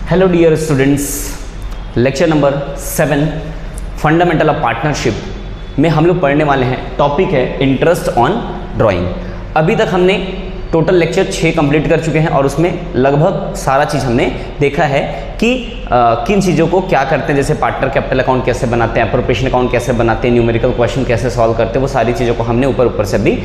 Hello dear students, lecture number 7 fundamental of partnership में हम लोग पढ़ने वाले हैं। टॉपिक है इंटरेस्ट ऑन ड्राइंग। अभी तक हमने टोटल लेक्चर 6 कंप्लीट कर चुके हैं और उसमें लगभग सारा चीज़ हमने देखा है कि किन चीज़ों को क्या करते हैं, जैसे पार्टनर कैपिटल अकाउंट कैसे बनाते हैं, एप्रोप्रिएशन अकाउंट कैसे बनाते हैं, न्यूमेरिकल क्वेश्चन कैसे सॉल्व करते हैं, वो सारी चीज़ों को हमने ऊपर से भी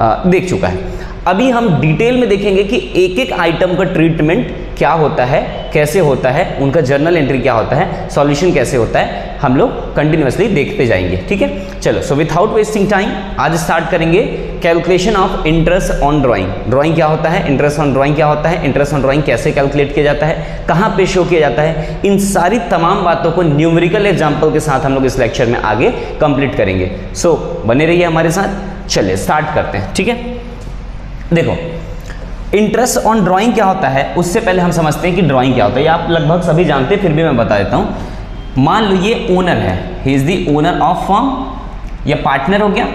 देख चुका है। अभी हम डिटेल में देखेंगे कि एक एक आइटम का ट्रीटमेंट क्या होता है, कैसे होता है, उनका जर्नल एंट्री क्या होता है, सॉल्यूशन कैसे होता है, हम लोग कंटिन्यूअसली देखते जाएंगे। ठीक है, चलो सो विदाउट वेस्टिंग टाइम आज स्टार्ट करेंगे calculation of interest on drawing. Drawing क्या होता है, इंटरेस्ट ऑन ड्राइंग क्या होता है, इंटरेस्ट ऑन ड्राइंग कैसे कैलकुलेट किया जाता है, कहाँ पे शो किया जाता है, इन सारी तमाम बातों को न्यूमेरिकल एग्जाम्पल के साथ हम लोग इस लेक्चर में आगे कंप्लीट करेंगे। सो बने रहिए हमारे साथ। चलिए स्टार्ट करते हैं। ठीक है, देखो इंटरेस्ट ऑन ड्राइंग क्या होता है, उससे पहले हम समझते हैं कि ड्राइंग क्या होता है। ये आप लगभग सभी जानते हैं, फिर भी मैं बता देता हूं। मान लो ये ओनर है, he is the owner of firm, या पार्टनर हो गया,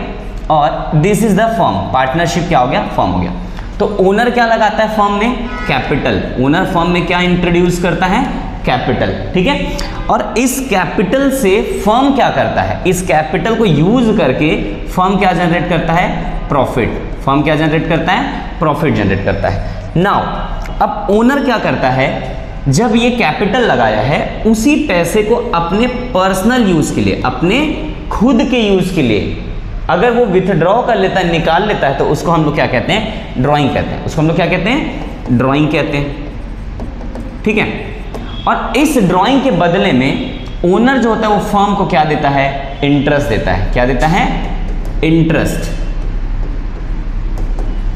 और this is the firm, partnership क्या हो गया, फर्म हो गया। तो ओनर क्या लगाता है फर्म में, कैपिटल। ओनर फर्म में क्या इंट्रोड्यूस करता है, कैपिटल। ठीक है, और इस कैपिटल से फर्म क्या करता है, इस कैपिटल को यूज करके फर्म क्या जनरेट करता है, प्रॉफिट। फर्म क्या जनरेट करता है, प्रॉफिट जनरेट करता है। नाउ अब ओनर क्या करता है, जब ये कैपिटल लगाया है उसी पैसे को अपने पर्सनल यूज के लिए, अपने खुद के यूज के लिए अगर वो विथड्रॉ कर लेता है, निकाल लेता है, तो उसको हम लोग क्या कहते हैं, ड्राइंग कहते हैं। उसको हम लोग क्या कहते हैं, ड्राइंग कहते हैं। ठीक है, और इस ड्राइंग के बदले में ओनर जो होता है वो फर्म को क्या देता है, इंटरेस्ट देता है। क्या देता है, इंटरेस्ट।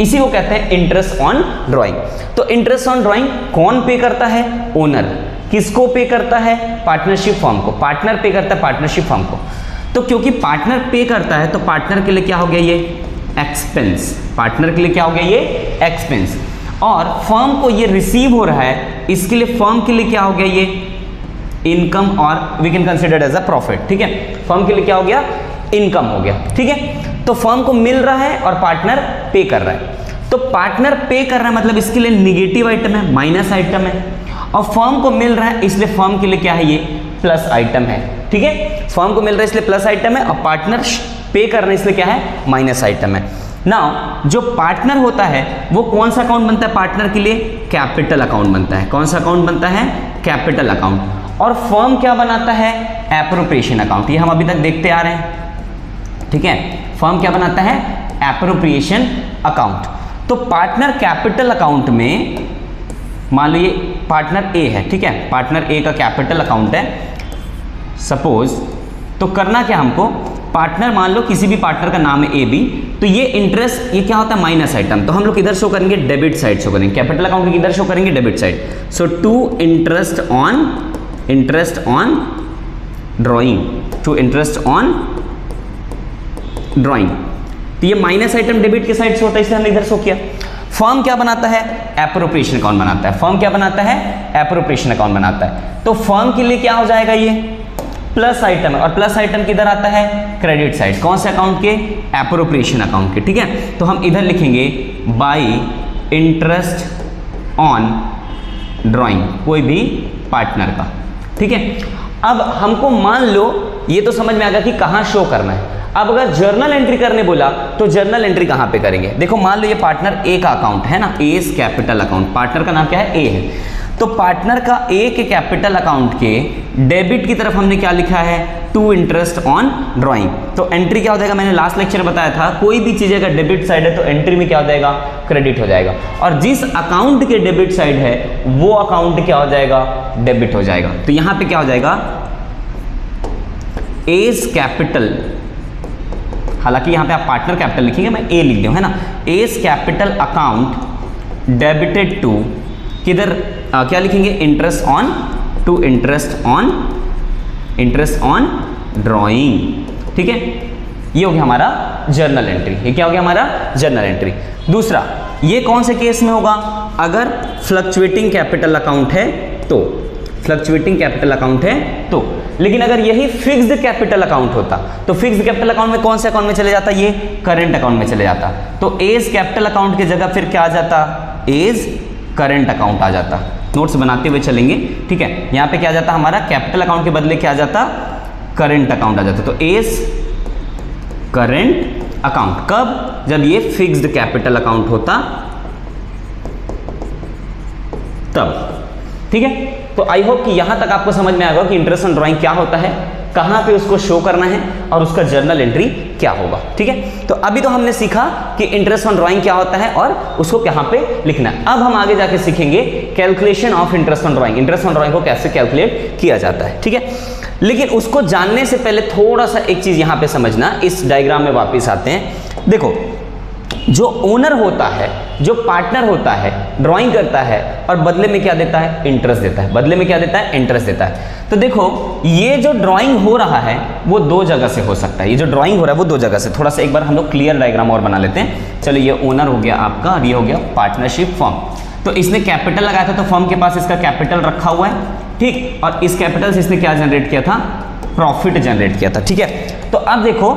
इसी को कहते हैं इंटरेस्ट ऑन ड्राइंग। तो इंटरेस्ट ऑन ड्राइंग कौन पे करता है, ओनर। किसको पे करता है, पार्टनरशिप फर्म को। पार्टनर पे करता है पार्टनरशिप फर्म को। तो क्योंकि पार्टनर पे करता है तो पार्टनर के लिए क्या हो गया, ये एक्सपेंस। पार्टनर के लिए क्या हो गया, ये एक्सपेंस। और फर्म को ये रिसीव हो रहा है, इसके लिए फर्म के लिए क्या हो गया, ये इनकम, और we can consider as a profit. ठीक है, फर्म के लिए क्या हो गया, इनकम हो गया। ठीक है, तो फर्म को मिल रहा है और पार्टनर पे कर रहा है। तो पार्टनर पे कर रहा है मतलब इसके लिए निगेटिव आइटम है, माइनस आइटम है, और फर्म को मिल रहा है इसलिए फर्म के लिए क्या है, ये प्लस आइटम है। ठीक है, फर्म को मिल रहा है इसलिए प्लस आइटम है, और पार्टनर पे कर रहे हैं इसलिए क्या है, माइनस आइटम है। नाउ जो पार्टनर होता है वो कौन सा अकाउंट बनता है, पार्टनर के लिए कैपिटल अकाउंट बनता है। कौन सा अकाउंट बनता है, कैपिटल अकाउंट। और फर्म क्या बनाता है, एप्रोप्रिएशन अकाउंट। ये हम अभी तक देखते आ रहे हैं। ठीक है, फर्म क्या बनाता है, एप्रोप्रिएशन अकाउंट। तो पार्टनर कैपिटल अकाउंट में मान लो ये पार्टनर ए है। ठीक है, पार्टनर ए का कैपिटल अकाउंट है सपोज। तो करना क्या हमको, पार्टनर मान लो किसी भी पार्टनर का नाम है ए बी, तो ये इंटरेस्ट ये क्या होता है, माइनस आइटम। तो हम लोग किधर शो करेंगे, डेबिट साइड शो करेंगे। कैपिटल अकाउंट किधर शो करेंगे, debit side. So to interest on drawing, to interest on drawing. तो ये माइनस आइटम डेबिट के साइड से होता है, इसलिए हमने इधर शो किया। फर्म क्या बनाता है, एप्रोप्रिएशन अकाउंट बनाता है। फर्म क्या बनाता है, एप्रोप्रिएशन अकाउंट बनाता है। तो फर्म के लिए क्या हो जाएगा, ये प्लस आइटम है, और प्लस आइटम किधर आता है, क्रेडिट साइड। कौन से अकाउंट के, एप्रोप्रिएशन अकाउंट के। ठीक है, तो हम इधर लिखेंगे बाई इंटरेस्ट ऑन ड्राइंग, कोई भी पार्टनर का। ठीक है, अब हमको मान लो ये तो समझ में आ गया कि कहाँ शो करना है। अब अगर जर्नल एंट्री करने बोला तो जर्नल एंट्री कहाँ पे करेंगे। देखो मान लो ये पार्टनर ए का अकाउंट है ना, एज कैपिटल अकाउंट। पार्टनर का नाम क्या है, ए है। तो पार्टनर का ए के कैपिटल अकाउंट के डेबिट की तरफ हमने क्या लिखा है, टू इंटरेस्ट ऑन ड्राइंग। तो एंट्री क्या हो जाएगा, मैंने लास्ट लेक्चर बताया था, कोई भी चीज अगर डेबिट साइड है तो एंट्री में क्या हो जाएगा, क्रेडिट हो जाएगा। और जिस अकाउंट के डेबिट साइड है वो अकाउंट क्या हो जाएगा, डेबिट हो जाएगा। तो यहां पे क्या हो जाएगा, एज कैपिटल, हालांकि यहां पे आप पार्टनर कैपिटल लिखेंगे, मैं ए लिख दूं, है ना। As capital account debited to किधर क्या लिखेंगे, interest on, to interest on drawing. ठीक है, ये हो गया हमारा जर्नल एंट्री। ये क्या हो गया हमारा जर्नल एंट्री। दूसरा, ये कौन से केस में होगा, अगर फ्लक्चुएटिंग कैपिटल अकाउंट है तो, फ्लक्चुएटिंग कैपिटल अकाउंट है तो। लेकिन अगर यही फिक्स्ड कैपिटल अकाउंट होता तो फिक्स्ड कैपिटल अकाउंट में कौन से अकाउंट में चले जाता, ये करंट अकाउंट में चले जाता। तो एज कैपिटल अकाउंट की जगह फिर क्या आ जाता, एज करंट अकाउंट आ जाता। नोट्स बनाते हुए चलेंगे, ठीक है। यहाँ पे क्या जाता हमारा, कैपिटल अकाउंट के बदले क्या जाता, करेंट अकाउंट आ जाता। तो एज करेंट अकाउंट कब, जब ये फिक्स्ड कैपिटल अकाउंट होता तब, ठीक है। तो आई होप कि यहां तक आपको समझ में आएगा कि इंटरेस्ट ऑन ड्राइंग क्या होता है, कहां पे उसको शो करना है और उसका जर्नल एंट्री क्या होगा, ठीक है। तो अभी तो हमने सीखा कि इंटरेस्ट ऑन ड्राइंग क्या होता है और उसको कहां पे लिखना है। अब हम आगे जाके सीखेंगे calculation of interest on drawing, interest on drawing को कैसे कैलकुलेट किया जाता है, ठीक है। लेकिन उसको जानने से पहले थोड़ा सा एक चीज यहां पे समझना, इस डायग्राम में वापस आते हैं। देखो, जो ओनर होता है, जो पार्टनर होता है, ड्राइंग करता है और बदले में क्या देता है, इंटरेस्ट देता है। बदले में क्या देता है, इंटरेस्ट देता है। तो देखो, ये जो ड्राइंग हो रहा है वो दो जगह से हो सकता है, ये जो ड्राइंग हो रहा है वो दो जगह से। थोड़ा सा एक बार हम लोग क्लियर डायग्राम और बना लेते हैं। चलो, ये ओनर हो गया आपका और ये हो गया पार्टनरशिप फर्म। तो इसने कैपिटल लगाया था, तो फर्म के पास इसका कैपिटल रखा हुआ है, ठीक। और इस कैपिटल से इसने क्या जनरेट किया था, प्रॉफिट जनरेट किया था, ठीक है। तो अब देखो,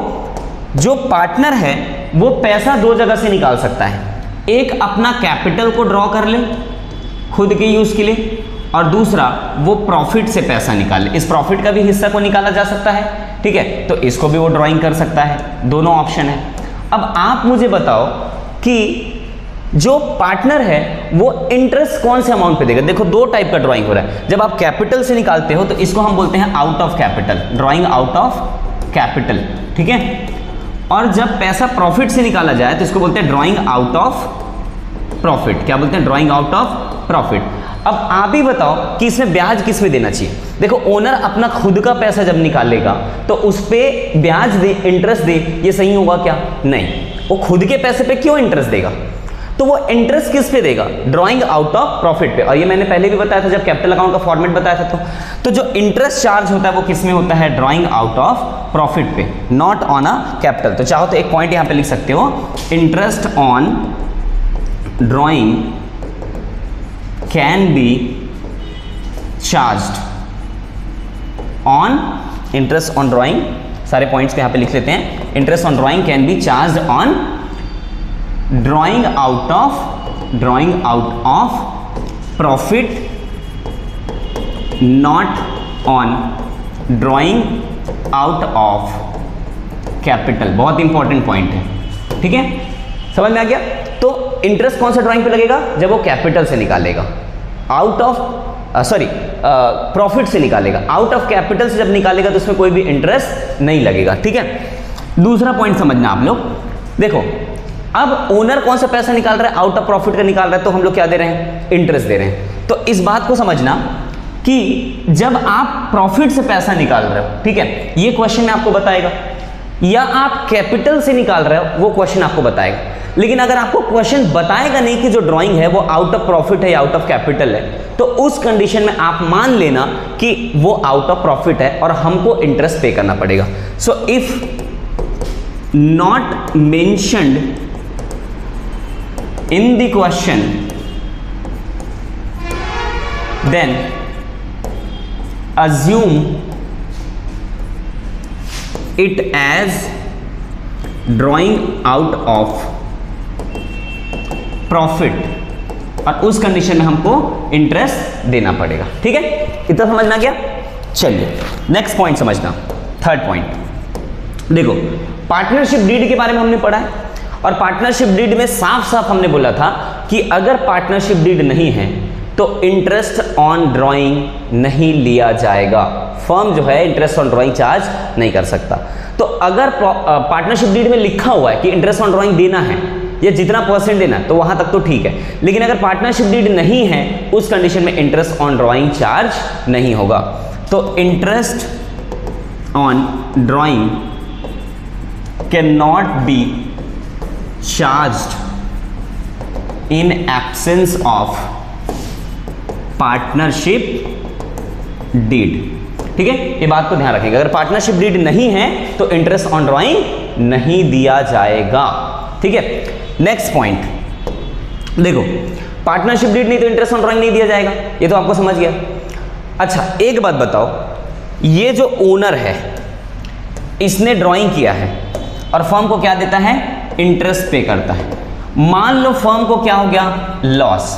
जो पार्टनर है वो पैसा दो जगह से निकाल सकता है। एक अपना कैपिटल को ड्रॉ कर ले खुद के यूज के लिए, और दूसरा वो प्रॉफिट से पैसा निकाल ले। इस प्रॉफिट का भी हिस्सा को निकाला जा सकता है, ठीक है। तो इसको भी वो ड्राइंग कर सकता है, दोनों ऑप्शन है। अब आप मुझे बताओ कि जो पार्टनर है वो इंटरेस्ट कौन से अमाउंट पे देगा। देखो, दो टाइप का ड्राइंग हो रहा है। जब आप कैपिटल से निकालते हो तो इसको हम बोलते हैं out of capital, drawing out of capital, ठीक है। और जब पैसा प्रॉफिट से निकाला जाए तो इसको बोलते हैं ड्राइंग आउट ऑफ प्रॉफिट। क्या बोलते हैं, ड्राइंग आउट ऑफ प्रॉफिट। अब आप ही बताओ कि इसमें ब्याज किस में देना चाहिए। देखो, ओनर अपना खुद का पैसा जब निकालेगा तो उस पे ब्याज दे, इंटरेस्ट दे, ये सही होगा क्या, नहीं। वो खुद के पैसे पे क्यों इंटरेस्ट देगा, तो वो इंटरेस्ट किस पे देगा, ड्राइंग आउट ऑफ प्रॉफिट पे। और ये मैंने पहले भी बताया था जब कैपिटल अकाउंट का फॉर्मेट बताया था। तो जो इंटरेस्ट चार्ज होता है वो किस में होता है, ड्राइंग आउट ऑफ प्रॉफिट पे, नॉट ऑन अ कैपिटल। तो चाहो तो एक पॉइंट यहां पे लिख सकते हो, interest on drawing can be charged on, interest on drawing, सारे पॉइंट्स को यहां पे लिख लेते हैं। Interest on drawing can be charged on drawing out of profit, not on drawing out of capital. बहुत इंपॉर्टेंट पॉइंट है, ठीक है, समझ में आ गया। तो इंटरेस्ट कौन सा ड्राइंग पे लगेगा, जब वो कैपिटल से निकालेगा, आउट ऑफ प्रॉफिट से निकालेगा। आउट ऑफ कैपिटल से जब निकालेगा तो उसमें कोई भी इंटरेस्ट नहीं लगेगा, ठीक है। दूसरा पॉइंट समझना आप लोग, देखो, अब ओनर कौन सा पैसा निकाल रहा है, आउट ऑफ प्रॉफिट का निकाल रहा है, तो हम लोग क्या दे रहे हैं, इंटरेस्ट दे रहे हैं। तो इस बात को समझना कि जब आप प्रॉफिट से पैसा निकाल रहे हो, ठीक है, ये क्वेश्चन आपको बताएगा, या आप कैपिटल से निकाल रहे हो, वो क्वेश्चन आपको बताएगा। लेकिन अगर आपको क्वेश्चन बताएगा नहीं कि जो ड्राइंग है वो आउट ऑफ प्रॉफिट है या आउट ऑफ कैपिटल है, तो उस कंडीशन में आप मान लेना कि वो आउट ऑफ प्रॉफिट है और हमको इंटरेस्ट पे करना पड़ेगा। So if not mentioned in the question, then assume it as drawing out of profit, और उस कंडीशन में हमको इंटरेस्ट देना पड़ेगा, ठीक है। इतना समझना गया। चलिए नेक्स्ट पॉइंट समझना, थर्ड पॉइंट। देखो, पार्टनरशिप डीड के बारे में हमने पढ़ा है, और पार्टनरशिप डीड में साफ साफ हमने बोला था कि अगर पार्टनरशिप डीड नहीं है तो इंटरेस्ट ऑन ड्राइंग नहीं लिया जाएगा। फर्म जो है इंटरेस्ट ऑन ड्राइंग चार्ज नहीं कर सकता। तो अगर पार्टनरशिप डीड में लिखा हुआ है कि इंटरेस्ट ऑन ड्राइंग देना है या जितना परसेंट देना है, तो वहां तक तो ठीक है। लेकिन अगर पार्टनरशिप डीड नहीं है, उस कंडीशन में इंटरेस्ट ऑन ड्राइंग चार्ज नहीं होगा। तो interest on drawing can not be charged in absence of partnership deed, ठीक है। ये बात को ध्यान रखेंगे, अगर पार्टनरशिप डीड नहीं है तो इंटरेस्ट ऑन ड्राइंग नहीं दिया जाएगा, ठीक है। नेक्स्ट पॉइंट देखो, पार्टनरशिप डीड नहीं तो इंटरेस्ट ऑन ड्राइंग नहीं दिया जाएगा, ये तो आपको समझ गया। अच्छा, एक बात बताओ, ये जो ओनर है इसने ड्राइंग किया है और फर्म को क्या देता है, इंटरेस्ट पे करता है। मान लो फर्म को क्या हो गया, लॉस,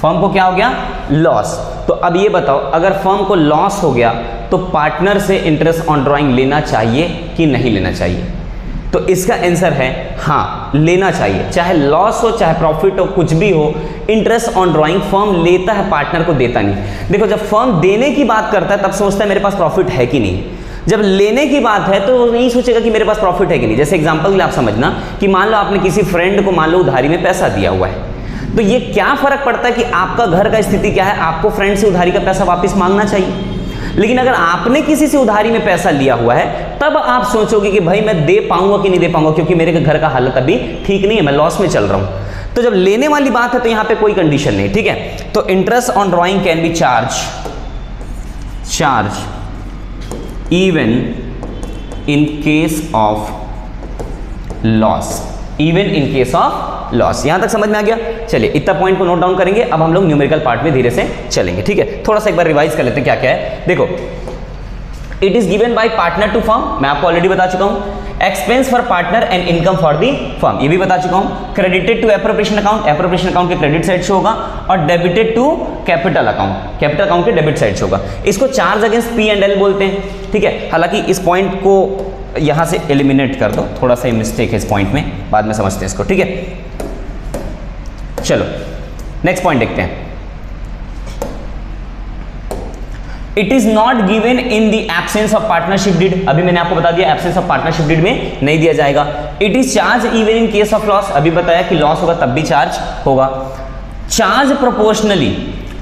फर्म को क्या हो गया, लॉस। तो अब ये बताओ, अगर फर्म को लॉस हो गया तो पार्टनर से इंटरेस्ट ऑन ड्राइंग लेना चाहिए कि नहीं लेना चाहिए? तो इसका आंसर है हाँ, लेना चाहिए। चाहे लॉस हो चाहे प्रॉफिट हो, कुछ भी हो, इंटरेस्ट ऑन ड्राइंग फर्म लेता है, पार्टनर को देता नहीं। देखो, जब फर्म देने की बात करता है तब सोचता है मेरे पास प्रॉफिट है कि नहीं। जब लेने की बात है तो वो नहीं सोचेगा कि मेरे पास प्रॉफिट है कि नहीं। जैसे एग्जांपल के लिए आप समझना कि मान लो आपने किसी फ्रेंड को मान लो उधारी में पैसा दिया हुआ है, तो ये क्या फर्क पड़ता है कि आपका घर का स्थिति क्या है, आपको फ्रेंड से उधारी का पैसा वापस मांगना चाहिए। लेकिन अगर आपने किसी से उधारी में पैसा लिया हुआ है तब आप सोचोगे कि भाई मैं दे पाऊंगा कि नहीं दे पाऊंगा, क्योंकि मेरे घर का हालत अभी ठीक नहीं है, मैं लॉस में चल रहा हूं। तो जब लेने वाली बात है तो यहां पे कोई कंडीशन नहीं, ठीक है। तो interest on drawing can be charge even in case of loss, even in case of loss. यहां तक समझ में आ गया? चलिए इतना पॉइंट को नोट डाउन करेंगे। अब हम लोग न्यूमेरिकल पार्ट में धीरे से चलेंगे, ठीक है। थोड़ा सा एक बार रिवाइज कर लेते हैं क्या क्या है। देखो, it is given by partner to firm, मैं आपको ऑलरेडी बता चुका हूं। Expense for partner and income for the firm, ये भी बता चुका हूं। Credited to appropriation account, appropriation account के क्रेडिट साइड से होगा, और debited to capital account, capital account के डेबिट साइड से होगा। इसको charge against P and L बोलते हैं, ठीक है। हालांकि इस पॉइंट को यहां से एलिमिनेट कर दो, थोड़ा सा मिस्टेक है इस पॉइंट में, बाद में समझते हैं इसको, ठीक है। चलो नेक्स्ट पॉइंट देखते हैं। It is not given in the absence of partnership deed, अभी मैंने आपको बता दिया एब्सेंस ऑफ पार्टनरशिप डीड में नहीं दिया जाएगा। It is charge even in case of loss, अभी बताया कि लॉस होगा तब भी चार्ज होगा। Charge proportionally,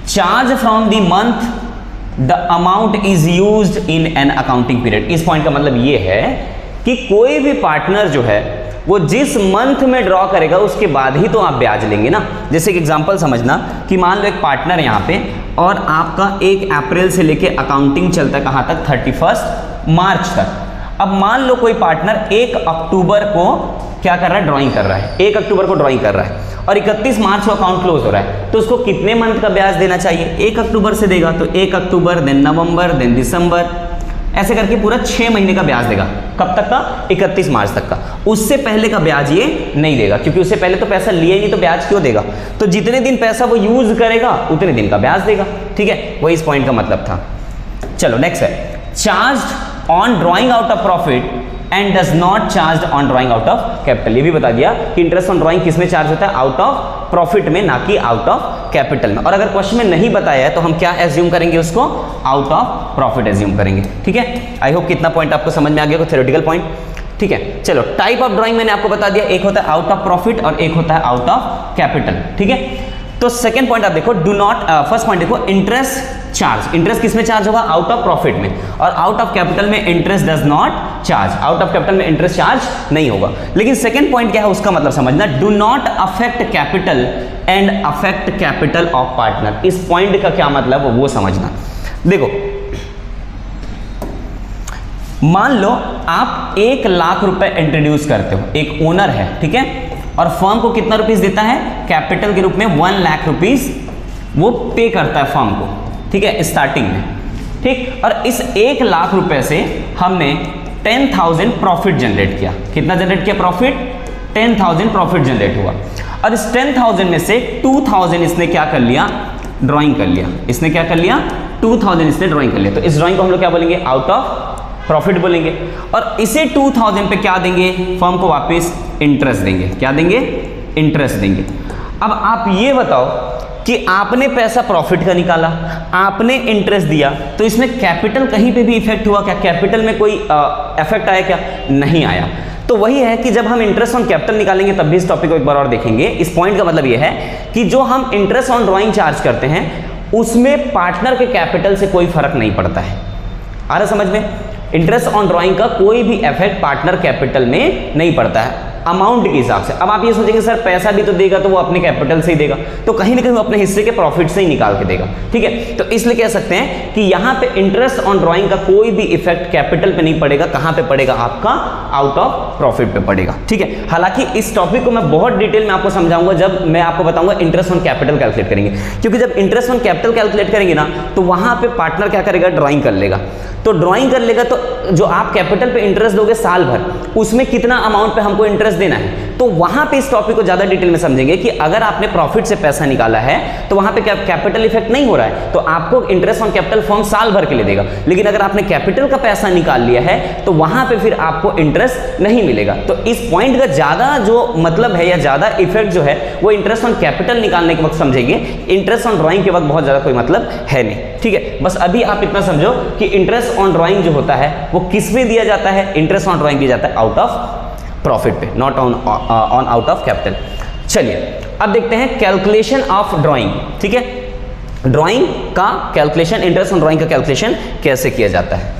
charge from the month the amount is used in an accounting period. इस पॉइंट का मतलब ये है कि कोई भी पार्टनर जो है वो जिस मंथ में ड्रॉ करेगा उसके बाद ही तो आप ब्याज लेंगे ना। जैसे एक एग्जांपल समझना कि मान लो एक पार्टनर है यहाँ पे और आपका 1 अप्रैल से लेके अकाउंटिंग चलता है कहाँ तक, 31 मार्च तक। अब मान लो कोई पार्टनर 1 अक्टूबर को क्या कर रहा है, ड्राइंग कर रहा है, 1 अक्टूबर को ड्राइंग कर रहा है और 31 मार्च को अकाउंट क्लोज हो रहा है, तो उसको कितने मंथ का ब्याज देना चाहिए? 1 अक्टूबर से देगा, तो 1 अक्टूबर, देन नवंबर, देन दिसंबर, ऐसे करके पूरा 6 महीने का ब्याज देगा। कब तक का? 31 मार्च तक का। उससे पहले का ब्याज ये नहीं देगा, क्योंकि उससे पहले तो पैसा लिया ही नहीं, तो ब्याज क्यों देगा? तो जितने दिन पैसा वो यूज करेगा उतने दिन का ब्याज देगा, ठीक है। वही इस पॉइंट का मतलब था। चलो नेक्स्ट है, charge on drawing out of profit and does not charge on drawing out of capital. ये भी बता दिया कि इंटरेस्ट ऑन ड्रॉइंग किस में चार्ज होता है, आउट ऑफ प्रॉफिट में, ना कि आउट ऑफ कैपिटल में। और अगर क्वेश्चन में नहीं बताया है तो हम क्या एज्यूम करेंगे, उसको आउट ऑफ प्रॉफिट एज्यूम करेंगे, ठीक है। आई होप कितना पॉइंट आपको समझ में आ गया, थ्योरेटिकल पॉइंट, ठीक है। चलो टाइप ऑफ ड्राइंग मैंने आपको बता दिया, एक होता है आउट ऑफ प्रॉफिट और एक होता है आउट ऑफ कैपिटल, ठीक है। तो सेकंड पॉइंट आप देखो, डू नॉट, फर्स्ट पॉइंट देखो, इंटरेस्ट चार्ज, इंटरेस्ट किस में चार्ज होगा, आउट ऑफ प्रॉफिट में, और आउट ऑफ कैपिटल में interest does not charge, out of capital में इंटरेस्ट चार्ज नहीं होगा। लेकिन सेकंड पॉइंट क्या है उसका मतलब समझना, do not affect capital and affect capital of partner. इस पॉइंट का क्या मतलब वो समझना। देखो मान लो आप 1 लाख रुपए इंट्रोड्यूस करते हो, एक ओनर है, ठीक है, और फर्म को कितना रुपीस देता है, कैपिटल के रूप में 1 लाख रुपीस वो पे करता है फर्म को, ठीक है, स्टार्टिंग में, ठीक। और इस 1 लाख रुपए से हमने 10,000 प्रॉफिट जनरेट किया। कितना जनरेट किया प्रॉफिट? 10,000 प्रॉफिट जनरेट हुआ। और इस 10,000 में से 2,000 इसने क्या कर लिया, ड्राइंग कर लिया। इसने क्या कर लिया, 2,000 इसने ड्राइंग कर लिया। तो इस ड्राइंग को हम लोग क्या बोलेंगे, आउट ऑफ प्रॉफिट बोलेंगे। और इसे 2,000 पे क्या देंगे, फर्म को वापस इंटरेस्ट देंगे। क्या देंगे? इंटरेस्ट देंगे। अब आप ये बताओ कि आपने पैसा प्रॉफिट का निकाला, आपने इंटरेस्ट दिया, तो इसमें कैपिटल कहीं पे भी इफेक्ट हुआ क्या? कैपिटल में कोई इफेक्ट आया क्या? नहीं आया। तो वही है कि जब हम इंटरेस्ट ऑन कैपिटल निकालेंगे तब भी इस टॉपिक को एक बार और देखेंगे। इस पॉइंट का मतलब ये है कि जो हम इंटरेस्ट ऑन ड्राइंग चार्ज करते हैं उसमें पार्टनर के कैपिटल से कोई फर्क नहीं पड़ता है। आ रहा समझ में? इंटरेस्ट ऑन ड्राइंग का कोई भी इफेक्ट पार्टनर कैपिटल में नहीं पड़ता है अमाउंट के हिसाब से। अब आप ये सोचेंगे सर पैसा भी तो देगा तो वो अपने कैपिटल से ही देगा, तो कहीं ना कहीं वो अपने हिस्से के प्रॉफिट से ही निकाल के देगा, ठीक है। तो इसलिए कह सकते हैं कि यहाँ पे इंटरेस्ट ऑन ड्राइंग का कोई भी इफेक्ट कैपिटल पे नहीं पड़ेगा। कहाँ पे पड़ेगा? आपका आउट ऑफ प्रॉफिट पे पड़ेगा, ठीक है। हालांकि इस टॉपिक को मैं बहुत डिटेल में आपको समझाऊंगा जब मैं आपको बताऊंगा इंटरेस्ट ऑन कैपिटल कैलकुलेट करेंगे, क्योंकि जब इंटरेस्ट ऑन कैपिटल कैलकुलेट करेंगे ना तो वहां पे पार्टनर क्या करेगा, ड्राइंग कर लेगा। तो ड्राइंग कर लेगा तो जो आप कैपिटल पे इंटरेस्ट दोगे साल भर, उसमें कितना अमाउंट पे हमको इंटरेस्ट इंटरेस्ट देना है। तो वहां पे इस टॉपिक को ज्यादा डिटेल में समझेंगे कि अगर आपने प्रॉफिट से पैसा निकाला है तो वहां पे कैपिटल इफेक्ट नहीं हो रहा है, तो आपको इंटरेस्ट ऑन कैपिटल फर्म साल भर के लिए देगा। लेकिन अगर आपने कैपिटल का पैसा निकाल लिया है तो वहां पे फिर आपको इंटरेस्ट नहीं मिलेगा। तो इस पॉइंट का ज्यादा जो मतलब है या ज्यादा इफेक्ट जो है वो इंटरेस्ट ऑन कैपिटल निकालने के वक्त समझेंगे, इंटरेस्ट ऑन ड्राइंग के वक्त बहुत ज्यादा कोई मतलब है नहीं। ठीक है, बस अभी आप इतना समझो कि इंटरेस्ट ऑन ड्राइंग जो होता है वो किस पे दिया जाता है, इंटरेस्ट ऑन ड्राइंग दिया जाता है आउट ऑफ प्रॉफिट पे, not on out of capital. चलिए अब देखते हैं कैलकुलेशन ऑफ ड्राइंग। ठीक है, ड्राइंग का कैलकुलेशन, इंटरेस्ट ऑन ड्राइंग का कैलकुलेशन कैसे किया जाता है।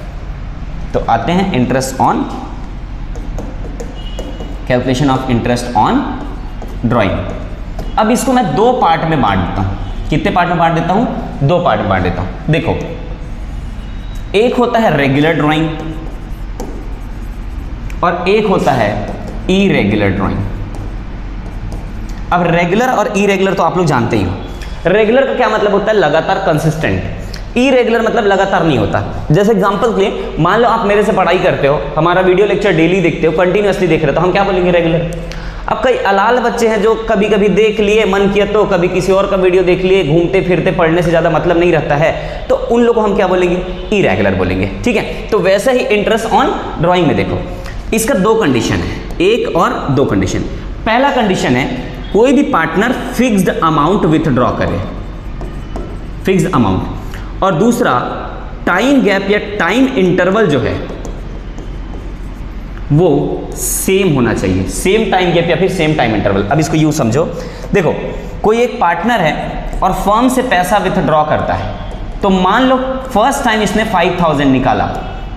तो आते हैं interest on calculation of interest on drawing. अब इसको मैं दो पार्ट में बांट देता हूं। कितने पार्ट में बांट देता हूं? दो पार्ट में बांट देता हूं। देखो, एक होता है रेगुलर ड्राइंग और एक होता है इरेगुलर ड्राइंग। अब रेगुलर और इरेगुलर तो आप लोग जानते ही हो। रेगुलर का क्या मतलब होता है? लगातार, कंसिस्टेंट। इरेगुलर मतलब लगातार नहीं होता। जैसे एग्जांपल के लिए मान लो आप मेरे से पढ़ाई करते हो, हमारा वीडियो लेक्चर डेली देखते हो, कंटिन्यूअसली देख रहे हो, तो हम क्या बोलेंगे? रेगुलर। अब कई अलाल बच्चे हैं जो कभी कभी देख लिए, मन किया तो कभी किसी और का वीडियो देख लिए, घूमते फिरते पढ़ने से ज़्यादा मतलब नहीं रहता है, तो उन लोगों को हम क्या बोलेंगे? इरेगुलर बोलेंगे। ठीक है, तो वैसे ही इंटरेस्ट ऑन ड्राइंग में देखो, इसका दो कंडीशन है, एक और दो कंडीशन। पहला कंडीशन है कोई भी पार्टनर फिक्स्ड अमाउंट विथड्रॉ करे, फिक्स्ड अमाउंट। और दूसरा टाइम गैप या टाइम इंटरवल जो है वो सेम होना चाहिए, सेम टाइम गैप या फिर सेम टाइम इंटरवल। अब इसको यूं समझो, देखो कोई एक पार्टनर है और फर्म से पैसा विथड्रॉ करता है, तो मान लो फर्स्ट टाइम इसने 5000 निकाला।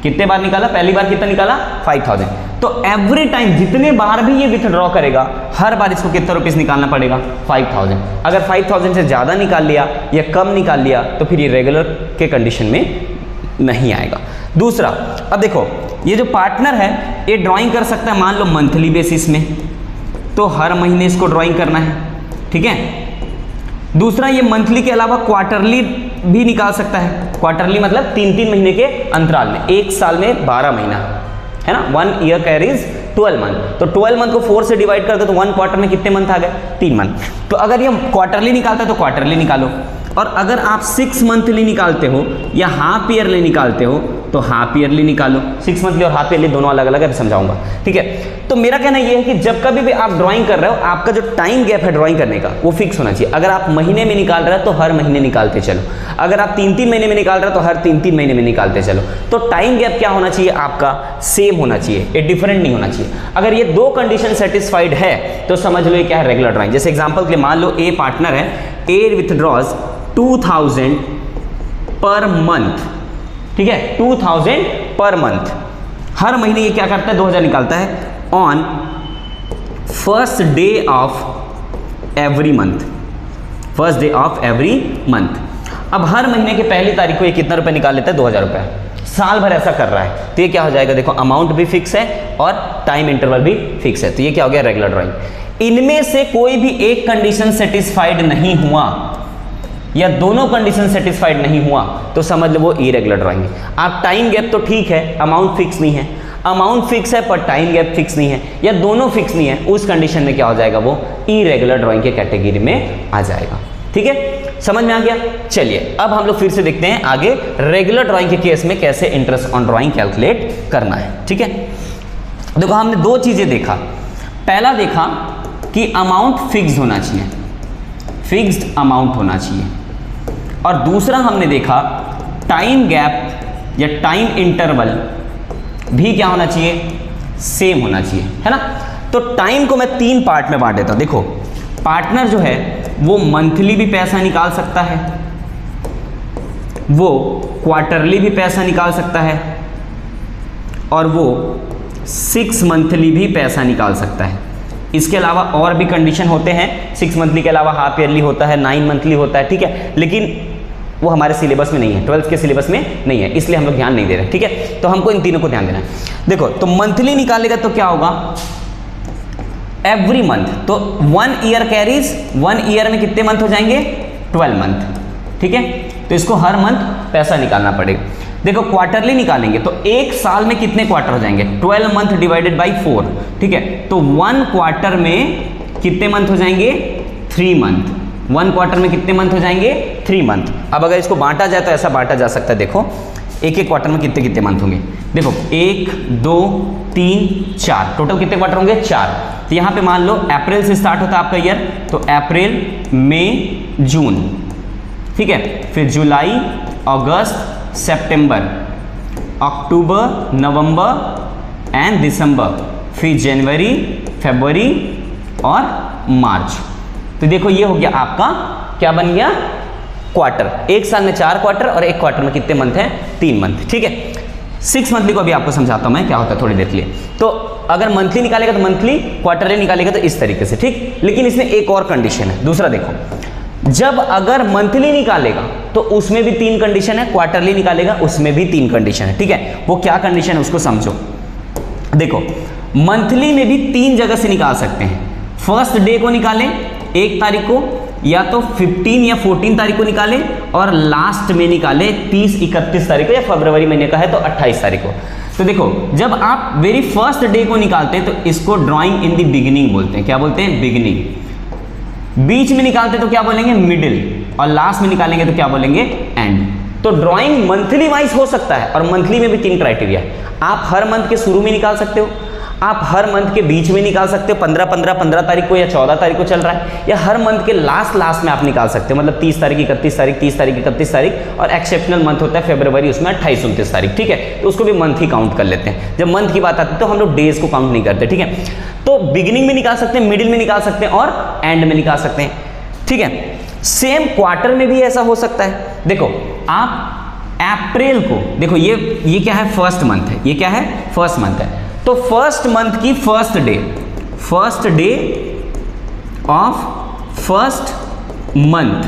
कितने बार निकाला? पहली बार कितना निकाला? 5000। तो एवरी टाइम जितने बार भी ये विथड्रॉ करेगा, हर बार इसको कितना रुपीस निकालना पड़ेगा? 5000। अगर 5000 से ज़्यादा निकाल लिया या कम निकाल लिया तो फिर ये रेगुलर के कंडीशन में नहीं आएगा। दूसरा, अब देखो ये जो पार्टनर है ये ड्राइंग कर सकता है मान लो मंथली बेसिस में, तो हर महीने इसको ड्राइंग करना है। ठीक है, दूसरा ये मंथली के अलावा क्वार्टरली भी निकाल सकता है। क्वार्टरली मतलब 3-3 महीने के अंतराल में, एक साल में 12 महीना है ना, 1 ईयर कैरीज 12 मंथ। तो 12 मंथ को 4 से डिवाइड कर दो तो 1 क्वार्टर में कितने मंथ आ गए? 3 मंथ। तो अगर ये क्वार्टरली निकालता है तो क्वार्टरली निकालो, और अगर आप 6 मंथली निकालते हो या हाफ ईयरली निकालते हो तो हाफ ईयरली निकालो। 6 मंथली और हाफ ईयरली दोनों अलग अलग है, समझाऊंगा। ठीक है, तो मेरा कहना यह है कि जब कभी भी आप ड्राइंग कर रहे हो, आपका जो टाइम गैप है ड्राइंग करने का वो फिक्स होना चाहिए। अगर आप महीने में निकाल रहे हो तो हर महीने निकालते चलो, अगर आप 3-3 महीने में निकाल रहे हो तो हर 3-3 महीने में निकालते चलो। तो टाइम गैप क्या होना चाहिए? आपका सेम होना चाहिए, ये डिफरेंट नहीं होना चाहिए। अगर ये दो कंडीशन सेटिस्फाइड है तो समझ लो ये क्या है? Regular drawing. जैसे एग्जाम्पल के लिए मान लो ए पार्टनर है, ए विथड्रॉज 2000 पर मंथ। ठीक है, 2000 पर मंथ। हर महीने ये क्या करता है? 2000 निकालता है on first day of every month, first day of every month. अब हर महीने के पहली तारीख को ये कितना रुपए निकाल लेता है? 2000 रुपए। साल भर ऐसा कर रहा है तो ये क्या हो जाएगा? देखो अमाउंट भी फिक्स है और टाइम इंटरवल भी फिक्स है, तो ये क्या हो गया? Regular drawing. इनमें से कोई भी एक कंडीशन सेटिस्फाइड नहीं हुआ या दोनों कंडीशन सेटिस्फाइड नहीं हुआ तो समझ लो वो इरेगुलर ड्राइंग है। आप टाइम गैप तो ठीक है, अमाउंट फिक्स नहीं है, अमाउंट फिक्स है पर टाइम गैप फिक्स नहीं है, या दोनों फिक्स नहीं है, उस कंडीशन में क्या हो जाएगा? वो इरेगुलर ड्राइंग के कैटेगरी में आ जाएगा। ठीक है, समझ में आ गया? चलिए अब हम लोग फिर से देखते हैं आगे रेगुलर ड्राइंग के केस में कैसे इंटरेस्ट ऑन ड्राइंग कैलकुलेट करना है। ठीक है, देखो हमने दो चीजें देखा। पहला देखा कि अमाउंट फिक्स्ड होना चाहिए, फिक्स्ड अमाउंट होना चाहिए, और दूसरा हमने देखा टाइम गैप या टाइम इंटरवल भी क्या होना चाहिए? सेम होना चाहिए, है ना। तो टाइम को मैं 3 पार्ट में बांट देता हूं। देखो पार्टनर जो है वो मंथली भी पैसा निकाल सकता है, वो क्वार्टरली भी पैसा निकाल सकता है, और वो 6 मंथली भी पैसा निकाल सकता है। इसके अलावा और भी कंडीशन होते हैं, 6 मंथली के अलावा हाफ ईयरली होता है, 9 मंथली होता है। ठीक है, लेकिन वो हमारे सिलेबस में नहीं है, 12th के सिलेबस में नहीं है, इसलिए हम लोग ध्यान नहीं दे रहे। ठीक है, तो हमको इन तीनों को ध्यान देना है। देखो तो मंथली निकालेगा तो क्या होगा? एवरी मंथ, तो 1 ईयर कैरीज, 1 ईयर में कितने मंथ हो जाएंगे? 12 मंथ। ठीक है, तो इसको हर मंथ पैसा निकालना पड़ेगा। देखो क्वार्टरली निकालेंगे तो एक साल में कितने क्वार्टर हो जाएंगे, 12 मंथ डिवाइडेड बाई 4, ठीक है। तो 1 क्वार्टर में कितने मंथ हो जाएंगे, 3 मंथ। 1 क्वार्टर में कितने मंथ हो जाएंगे, 3 मंथ। अब अगर इसको बांटा जाए तो ऐसा बांटा जा सकता है, देखो एक एक क्वार्टर में कितने कितने मंथ होंगे, देखो 1 2 3 4, टोटल कितने क्वार्टर होंगे, 4। तो यहाँ पे मान लो अप्रैल से स्टार्ट होता है आपका ईयर, तो अप्रैल मई जून, ठीक है। फिर जुलाई अगस्त सितंबर अक्टूबर नवंबर एंड दिसंबर, फिर जनवरी फरवरी और मार्च। तो देखो ये हो गया आपका क्या बन गया, क्वार्टर। एक साल में 4 क्वार्टर और एक क्वार्टर में कितने मंथ हैं, 3 मंथ, ठीक है। 6 मंथली को अभी आपको समझाता हूं मैं क्या होता है थोड़ी देर के लिए। तो अगर मंथली निकालेगा तो मंथली, क्वार्टरली निकालेगा तो इस तरीके से, ठीक। लेकिन इसमें एक और कंडीशन है, दूसरा देखो, जब अगर मंथली निकालेगा तो उसमें भी 3 कंडीशन है, क्वार्टरली निकालेगा उसमें भी 3 कंडीशन है, ठीक है। वो क्या कंडीशन है उसको समझो। देखो मंथली में भी 3 जगह से निकाल सकते हैं। फर्स्ट डे को निकालें 1 तारीख को, या तो 15 या 14 तारीख को निकालें, और लास्ट में निकालें 30 31 तारीख को, या फरवरी महीने का है तो 28 तारीख को। तो देखो जब आप वेरी फर्स्ट डे को निकालते हैं तो इसको ड्राइंग इन द बिगिनिंग बोलते हैं। क्या बोलते हैं, बिगिनिंग। बीच में निकालते तो क्या बोलेंगे, मिडिल, और लास्ट में निकालेंगे तो क्या बोलेंगे, एंड। तो ड्राइंग मंथली वाइज हो सकता है, और मंथली में भी 3 क्राइटेरिया है। आप हर मंथ के शुरू में निकाल सकते हो, आप हर मंथ के बीच में निकाल सकते हो, 15 तारीख को या 14 तारीख को चल रहा है, या हर मंथ के लास्ट में आप निकाल सकते हो, मतलब 30 तारीख 31 तारीख, 30 तारीख 31 तारीख, और एक्सेप्शनल मंथ होता है फरवरी, उसमें 28 29 तारीख, ठीक है। तो उसको भी मंथ ही काउंट कर लेते हैं। जब मंथ की बात आती है तो हम लोग डेज को काउंट नहीं करते, ठीक है। तो बिगिनिंग में निकाल सकते हैं, मिडिल में निकाल सकते हैं, और एंड में निकाल सकते हैं, ठीक है। सेम क्वार्टर में भी ऐसा हो सकता है। देखो आप अप्रैल को, देखो ये क्या है, फर्स्ट मंथ है, ये क्या है, फर्स्ट मंथ है। तो फर्स्ट मंथ की first day of first month,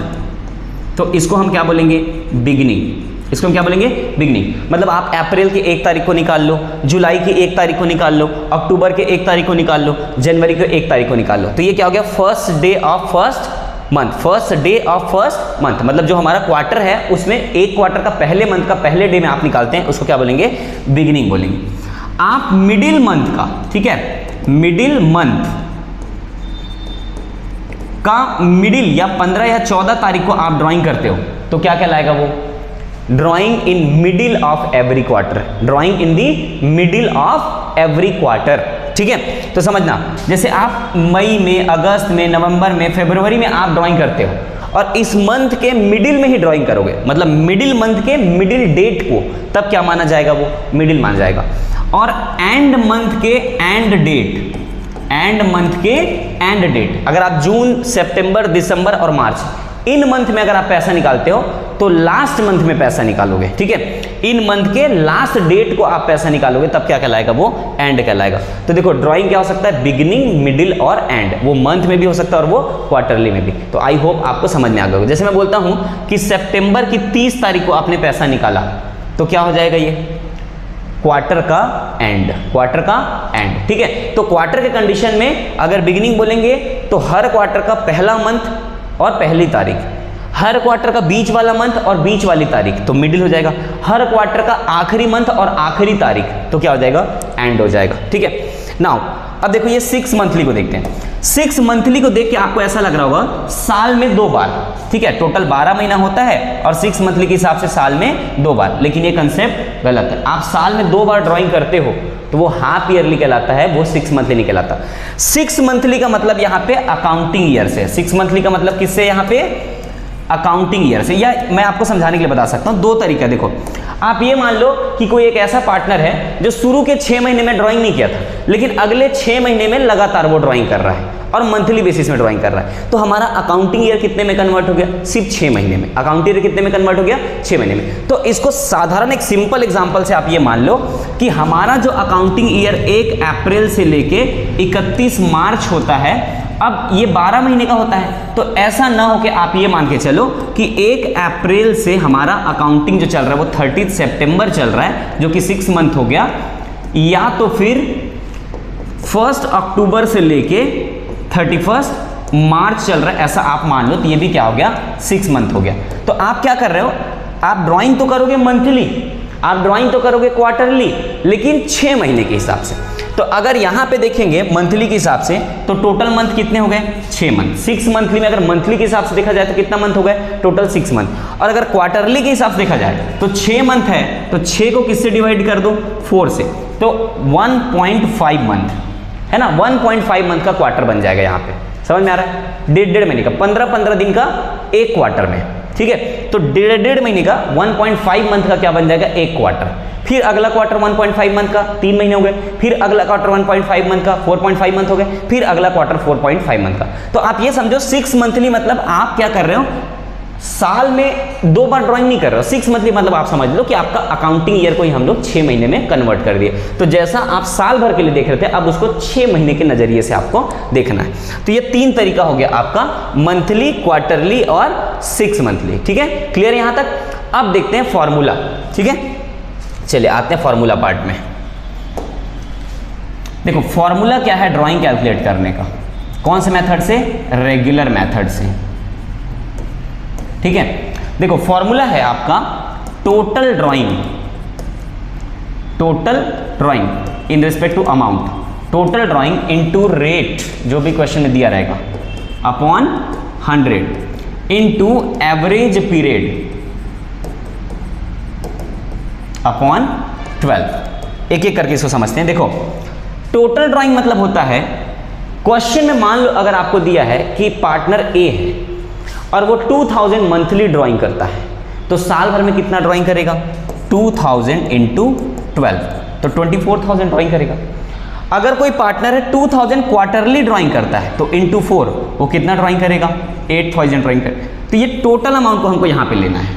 तो इसको हम क्या बोलेंगे, बिगिनिंग। इसको हम क्या बोलेंगे, बिगिनिंग। मतलब आप अप्रैल की 1 तारीख को निकाल लो, जुलाई की 1 तारीख को निकाल लो, अक्टूबर के 1 तारीख को निकाल लो, जनवरी के 1 तारीख को निकाल लो। तो ये क्या हो गया, first day of first month, first day of first month. मतलब जो हमारा क्वार्टर है उसमें एक क्वार्टर का पहले मंथ का पहले डे में आप निकालते हैं, उसको क्या बोलेंगे, बिगिनिंग बोलेंगे। आप मिडिल मंथ का, ठीक है, मिडिल मंथ का मिडिल या 15 या 14 तारीख को आप ड्राइंग करते हो तो क्या कहलाएगा वो, drawing in middle of every quarter, drawing in the middle of every quarter, ठीक है। तो समझना, जैसे आप मई में, अगस्त में, नवंबर में, फरवरी में आप ड्राइंग करते हो, और इस मंथ के मिडिल में ही ड्राइंग करोगे, मतलब मिडिल मंथ के मिडिल डेट को, तब क्या माना जाएगा, वो मिडिल माना जाएगा। और एंड मंथ के एंड डेट, एंड मंथ के एंड डेट, अगर आप जून सितंबर दिसंबर और मार्च इन मंथ में अगर आप पैसा निकालते हो तो लास्ट मंथ में पैसा निकालोगे, ठीक है। इन मंथ के लास्ट डेट को आप पैसा निकालोगे, तब क्या कहलाएगा, वो एंड कहलाएगा। तो देखो ड्राइंग क्या हो सकता है, बिगिनिंग, मिडिल और एंड, वो मंथ में भी हो सकता है और वो क्वार्टरली में भी। तो आई होप आपको समझ में आ गया होगा। जैसे मैं बोलता हूं कि सितंबर की 30 तारीख को आपने पैसा निकाला, तो क्या हो जाएगा, ये क्वार्टर का एंड, क्वार्टर का एंड, ठीक है। तो क्वार्टर के कंडीशन में अगर बिगिनिंग बोलेंगे तो हर क्वार्टर का पहला मंथ और पहली तारीख, हर क्वार्टर का बीच वाला मंथ और बीच वाली तारीख तो मिडिल हो जाएगा, हर क्वार्टर का आखिरी मंथ और आखिरी तारीख तो क्या हो जाएगा, एंड हो जाएगा, ठीक है। नाउ अब देखो ये 6 मंथली को देखते हैं। 6 मंथली को देख के आपको ऐसा लग रहा होगा साल में 2 बार, ठीक है, टोटल 12 महीना होता है और 6 मंथली के हिसाब से साल में 2 बार, लेकिन ये कंसेप्ट गलत है। आप साल में 2 बार ड्राइंग करते हो तो वो हाफ ईयरली कहलाता है, वो 6 मंथली नहीं कहलाता। 6 मंथली का मतलब यहाँ पे अकाउंटिंग ईयर से, 6 मंथली का मतलब किससे, यहाँ पे अकाउंटिंग ईयर से। या मैं आपको समझाने के लिए बता सकता हूँ 2 तरीका। देखो आप ये मान लो कि कोई एक ऐसा पार्टनर है जो शुरू के 6 महीने में ड्राइंग नहीं किया था, लेकिन अगले 6 महीने में लगातार वो ड्राइंग कर रहा है और मंथली बेसिस में ड्राइंग कर रहा है, तो हमारा अकाउंटिंग ईयर कितने में कन्वर्ट हो गया, सिर्फ 6 महीने में। अकाउंटिंग ईयर कितने में कन्वर्ट हो गया, 6 महीने में। तो इसको साधारण एक सिंपल एग्जांपल से आप ये मान लो कि हमारा जो अकाउंटिंग ईयर 1 अप्रैल से लेके 31 मार्च होता है, अब ये 12 महीने का होता है, तो ऐसा ना हो कि आप ये मान के चलो कि 1 अप्रैल से हमारा अकाउंटिंग जो चल रहा है वो 30 सितंबर चल रहा है, जो कि 6 मंथ हो गया, या तो फिर 1 अक्टूबर से लेके 31 मार्च चल रहा है, ऐसा आप मान लो, तो ये भी क्या हो गया, 6 मंथ हो गया। तो आप क्या कर रहे हो, आप ड्राइंग तो करोगे मंथली, आप ड्राइंग तो करोगे क्वार्टरली, लेकिन 6 महीने के हिसाब से। तो अगर यहाँ पे देखेंगे मंथली के हिसाब से, तो टोटल मंथ कितने हो गए? 6 मंथ। 6 मंथली में अगर मंथली के हिसाब से देखा जाए तो कितना मंथ हो गए? Total 6 month. और अगर क्वार्टरली के हिसाब से देखा जाए तो 6 मंथ है, तो 6 को किससे डिवाइड कर दो? 4 से। तो 1.5 मंथ है ना, 1.5 मंथ का क्वार्टर बन जाएगा। यहाँ पे समझ में आ रहा है? डेढ़ महीने का, 15 दिन का एक क्वार्टर में, ठीक है। तो डेढ़ महीने का 1.5 मंथ का क्या बन जाएगा? एक क्वार्टर। फिर अगला क्वार्टर 1.5 मंथ का, 3 महीने हो गए। फिर अगला क्वार्टर 1.5 मंथ का, 4.5 मंथ हो गए। फिर अगला क्वार्टर 4.5 मंथ का। तो आप ये समझो 6 मंथली मतलब आप क्या कर रहे हो? साल में 2 बार ड्राइंग नहीं कर रहे हो। 6 मंथली मतलब आप समझ लो कि आपका अकाउंटिंग ईयर को ही हम लोग 6 महीने में कन्वर्ट कर दिए। तो जैसा आप साल भर के लिए देख रहे थे, अब उसको 6 महीने के नजरिए से आपको देखना है। तो ये 3 तरीका हो गया आपका, मंथली, क्वार्टरली और 6 मंथली। ठीक है, क्लियर यहां तक? अब देखते हैं फॉर्मूला। ठीक है, चलिए आते हैं फॉर्मूला पार्ट में। देखो फॉर्मूला क्या है ड्राइंग कैलकुलेट करने का? कौन से मेथड से? रेगुलर मेथड से। ठीक है, देखो फॉर्मूला है आपका total drawing in respect to amount, total drawing into rate, जो भी क्वेश्चन में दिया रहेगा, upon 100 into average period upon 12। एक एक करके इसको समझते हैं। देखो टोटल ड्राइंग मतलब होता है, क्वेश्चन में मान लो अगर आपको दिया है कि पार्टनर ए है और वो 2000 मंथली ड्राइंग करता है, तो साल भर में कितना ड्राइंग करेगा? 2000 इंटू 12, तो 24,000 ड्राइंग करेगा। अगर कोई पार्टनर है 2000 क्वार्टरली ड्राइंग करता है, तो इंटू 4 वो कितना ड्राइंग करेगा? 8000 ड्राइंग करेगा। तो ये टोटल अमाउंट को हमको यहाँ पे लेना है,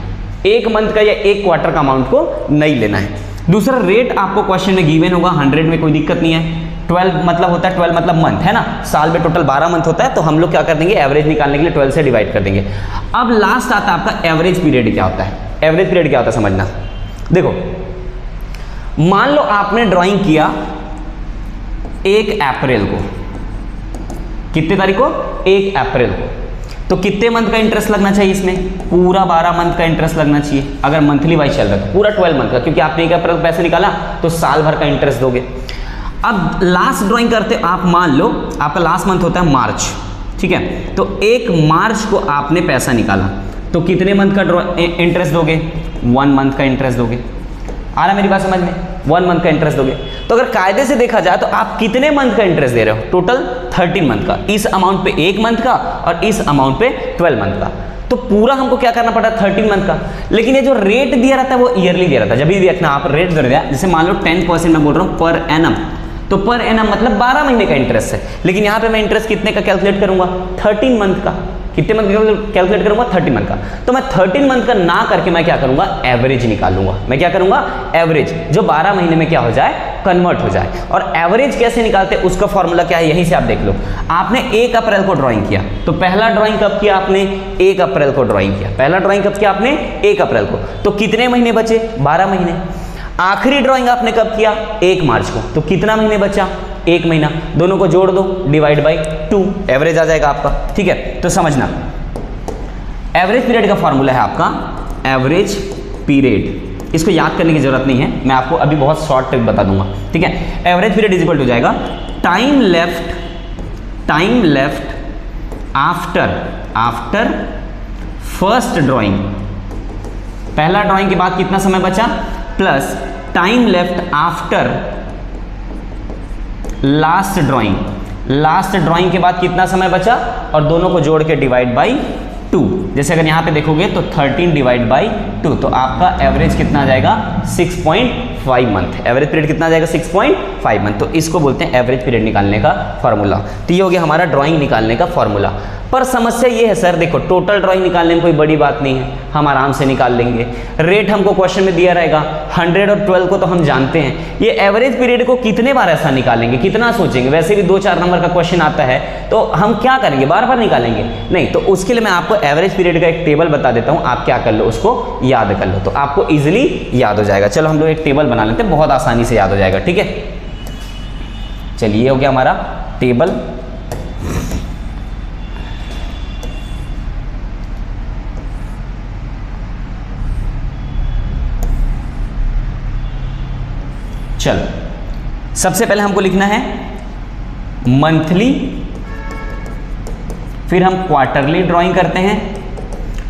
एक मंथ का या एक क्वार्टर का अमाउंट को नहीं लेना है। दूसरा रेट आपको क्वेश्चन में गिवन होगा 100 में, कोई दिक्कत नहीं है। 12 मतलब होता है, 12 मतलब मंथ है ना, साल में टोटल 12 मंथ होता है, तो हम लोग क्या कर देंगे? एवरेज निकालने के लिए 12 से डिवाइड कर देंगे। अब लास्ट आता है आपका एवरेज पीरियड क्या होता है। एवरेज पीरियड क्या होता है समझना। देखो मान लो आपने ड्राइंग किया 1 अप्रैल को, कितने तारीख को? 1 अप्रैल को, तो कितने मंथ का इंटरेस्ट लगना चाहिए इसमें? पूरा 12 मंथ का इंटरेस्ट लगना चाहिए। अगर मंथली वाइज चल रहा है तो पूरा 12 मंथ का, क्योंकि आपने 1 अप्रैल पैसे निकाला तो साल भर का इंटरेस्ट दोगे। अब लास्ट ड्राइंग करते आप, मान लो आपका लास्ट मंथ होता है मार्च, ठीक है, तो 1 मार्च को आपने पैसा निकाला, तो कितने मंथ का इंटरेस्ट दोगे? 1 मंथ का इंटरेस्ट दोगे। आ रहा मेरी बात समझ में? 1 मंथ का इंटरेस्ट दोगे। तो अगर कायदे से देखा जाए तो आप कितने मंथ का इंटरेस्ट दे रहे हो? टोटल 13 मंथ का, इस अमाउंट पे 1 मंथ का और इस अमाउंट पे 12 मंथ का। तो पूरा हमको क्या करना पड़ा? 13 मंथ का। लेकिन ये जो रेट दिया रहता है वो ईयरली दिया रहता है। जब भी देखना आप रेट दे दिया, जैसे मान लो 10% मैं बोल रहा हूँ पर एनम, तो पर एनम मतलब 12 महीने का इंटरेस्ट है। लेकिन यहाँ पे मैं इंटरेस्ट कितने का कैलकुलेट करूंगा? 13 मंथ का। कितने मंथ का कैलकुलेट करूंगा? 13 मंथ का। तो मैं 13 मंथ का ना करके मैं क्या करूंगा? एवरेज निकालूंगा। मैं क्या करूंगा? एवरेज, जो 12 महीने में क्या हो जाए? कन्वर्ट हो जाए। और एवरेज कैसे निकालते हैं उसका फॉर्मूला क्या है, यहीं से आप देख लो। आपने 1 अप्रैल को ड्राइंग किया, तो पहला ड्राइंग कब किया आपने? 1 अप्रैल को ड्राइंग किया। पहला ड्राइंग कब किया आपने? 1 अप्रैल को। तो कितने महीने बचे? 12 महीने। आखिरी ड्राइंग आपने कब किया? 1 मार्च को। तो कितना महीने बचा? 1 महीना। दोनों को जोड़ दो, डिवाइड बाई 2, एवरेज आ जाएगा आपका। ठीक है, तो समझना एवरेज पीरियड का फॉर्मूला है आपका एवरेज पीरियड। इसको याद करने की जरूरत नहीं है, मैं आपको अभी बहुत शॉर्ट ट्रिक बता दूंगा। ठीक है, average period is equal to जाएगा time left after first drawing. पहला ड्राइंग के बाद कितना समय बचा? Plus time left after last drawing. Last drawing के बाद कितना समय बचा, और दोनों को जोड़ के डिवाइड बाई 2। जैसे अगर यहाँ पे देखोगे तो 13 डिवाइड बाई 2, तो आपका एवरेज कितना आ जाएगा? 6.5 मंथ। एवरेज पीरियड कितना आ जाएगा? 6.5 मंथ। तो इसको बोलते हैं एवरेज पीरियड निकालने का फॉर्मूला। तो ये हो गया हमारा ड्राइंग निकालने का फॉर्मूला। पर समस्या ये है सर, देखो टोटल ड्राइंग निकालने में कोई बड़ी बात नहीं है, हम आराम से निकाल लेंगे। रेट हमको क्वेश्चन में दिया रहेगा 100 और 12 को तो हम जानते हैं। ये एवरेज पीरियड को कितने बार ऐसा निकालेंगे, कितना सोचेंगे? वैसे भी 2-4 नंबर का क्वेश्चन आता है, तो हम क्या करेंगे? बार बार निकालेंगे? नहीं। तो उसके लिए मैं आपको एवरेज पीरियड का एक टेबल बता देता हूं, आप क्या कर लो, उसको याद कर लो, तो आपको इजिली याद हो जाएगा। चलो हम लोग एक टेबल बना लेते हैं, बहुत आसानी से याद हो जाएगा। ठीक है, चलिए हो गया हमारा टेबल। चलो सबसे पहले हमको लिखना है मंथली, फिर हम क्वार्टरली ड्राइंग करते हैं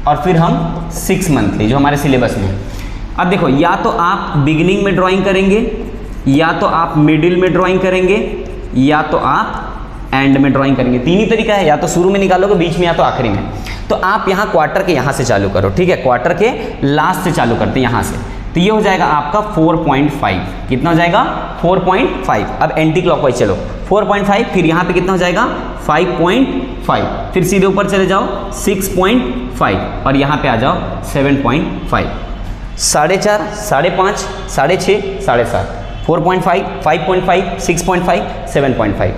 और फिर हम 6 मंथली जो हमारे सिलेबस में है। अब देखो, या तो आप बिगिनिंग में ड्राइंग करेंगे, या तो आप मिडिल में ड्राइंग करेंगे, या तो आप एंड में ड्राइंग करेंगे। तीन ही तरीका है, या तो शुरू में निकालोगे, बीच में, या तो आखिरी में। तो आप यहाँ क्वार्टर के यहाँ से चालू करो, ठीक है, क्वार्टर के लास्ट से चालू करते हैं यहाँ से। तो ये हो जाएगा आपका 4.5। कितना हो जाएगा? 4.5। अब एंटी क्लॉकवाइज चलो, 4.5, फिर यहाँ पे कितना हो जाएगा? 5.5, फिर सीधे ऊपर चले जाओ 6.5 और यहाँ पे आ जाओ 7.5, 4.5, 5.5, 6.5, 7.5, 4.5, 5.5, 6.5, 7.5।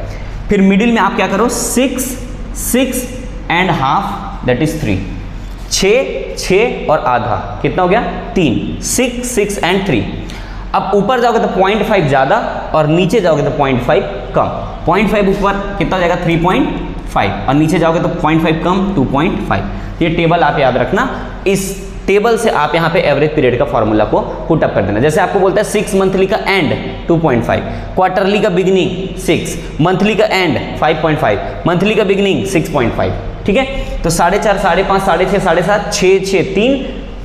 फिर मिडिल में आप क्या करो? 6 एंड हाफ, दैट इज 3। 6 और आधा, कितना हो गया? 3। 6 एंड 3। अब ऊपर जाओगे तो 0.5 ज़्यादा और नीचे जाओगे तो 0.5 कम। 0.5 ऊपर कितना हो जाएगा? 3.5 और नीचे जाओगे तो 0.5 कम 2.5। ये टेबल आप याद रखना। इस टेबल से आप यहाँ पे एवरेज पीरियड का फॉर्मूला को पुट अप कर देना। जैसे आपको बोलता है 6 मंथली का एंड 2.5, क्वार्टरली का बिगिनिंग 6, मंथली का एंड 5.5, मंथली का बिगिनिंग 6.5। ठीक है, तो 4.5, 5.5, 6.5, 7.5, 6, 3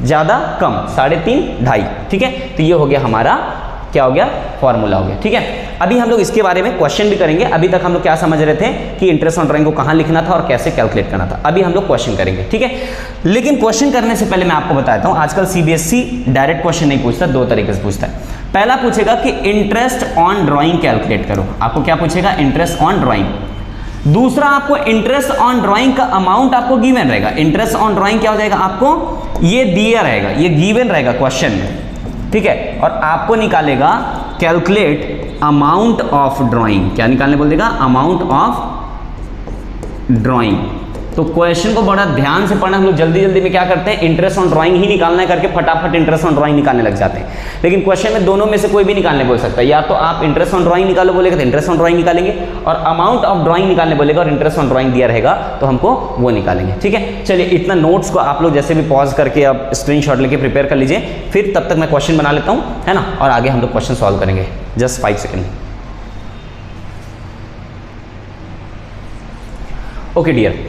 ज़्यादा कम 3.5, 2.5। ठीक है, तो ये हो गया हमारा, क्या हो गया? फॉर्मूला हो गया। ठीक है, अभी हम लोग इसके बारे में क्वेश्चन भी करेंगे। अभी तक हम लोग क्या समझ रहे थे कि इंटरेस्ट ऑन ड्राइंग को कहाँ लिखना था और कैसे कैलकुलेट करना था। अभी हम लोग क्वेश्चन करेंगे। ठीक है, लेकिन क्वेश्चन करने से पहले मैं आपको बताता हूँ, आजकल सीबीएसई डायरेक्ट क्वेश्चन नहीं पूछता, दो तरीके से पूछता है। पहला पूछेगा कि इंटरेस्ट ऑन ड्राइंग कैलकुलेट करो। आपको क्या पूछेगा? Interest on drawing. दूसरा, आपको इंटरेस्ट ऑन ड्राइंग का अमाउंट आपको गिवन रहेगा। इंटरेस्ट ऑन ड्राइंग क्या हो जाएगा? आपको ये दिया रहेगा, ये गिवन रहेगा क्वेश्चन में। ठीक है, और आपको निकालेगा कैलकुलेट अमाउंट ऑफ ड्राइंग। क्या निकालने बोल देगा? Amount of drawing. तो क्वेश्चन को बड़ा ध्यान से पढ़ना। हम लोग जल्दी जल्दी में क्या करते हैं? इंटरेस्ट ऑन ड्राइंग ही निकालना है करके फटाफट इंटरेस्ट ऑन ड्राइंग निकालने लग जाते हैं। लेकिन क्वेश्चन में दोनों में से कोई भी निकालने बोल सकता है। या तो आप इंटरेस्ट ऑन ड्राइंग निकालो बोलेगा तो इंटरेस्ट ऑन ड्राइंग निकालेंगे, और अमाउंट ऑफ ड्राइंग निकालने बोलेगा और इंटरेस्ट ऑन ड्राइंग दिया रहेगा तो हमको वो निकालेंगे। ठीक है, चलिए इतना नोट्स को आप लोग जैसे भी पॉज करके अब स्क्रीनशॉट लेके प्रिपेयर कर लीजिए, फिर तब तक मैं क्वेश्चन बना लेता हूँ, है ना, और आगे हम लोग क्वेश्चन सॉल्व करेंगे। Just 5 second. ओके डियर,